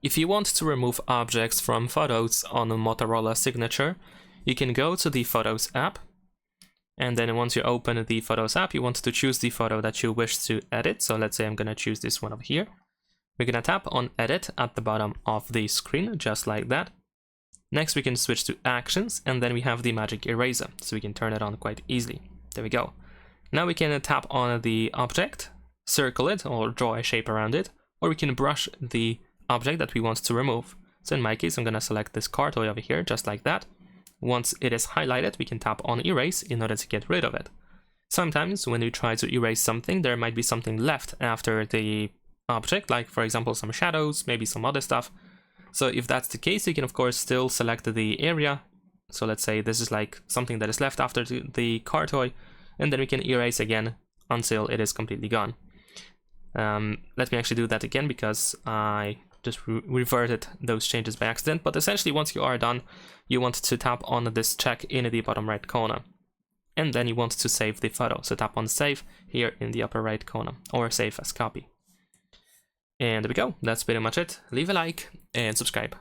If you want to remove objects from photos on a Motorola Signature, you can go to the Photos app, and then once you open the Photos app, you want to choose the photo that you wish to edit. So let's say I'm going to choose this one over here. We're going to tap on Edit at the bottom of the screen, just like that. Next, we can switch to Actions, and then we have the magic eraser, so we can turn it on quite easily. There we go. Now we can tap on the object, circle it, or draw a shape around it, or we can brush the object that we want to remove. So in my case, I'm going to select this car toy over here, just like that. Once it is highlighted, we can tap on Erase in order to get rid of it. Sometimes when you try to erase something, there might be something left after the object, like for example some shadows, maybe some other stuff. So if that's the case, you can of course still select the area. So let's say this is like something that is left after the car toy, and then we can erase again until it is completely gone. Let me actually do that again because I just reverted those changes by accident. But essentially, once you are done, you want to tap on this check in the bottom right corner, and then you want to save the photo. So tap on Save here in the upper right corner, or Save as Copy. And there we go. That's pretty much it. Leave a like and subscribe.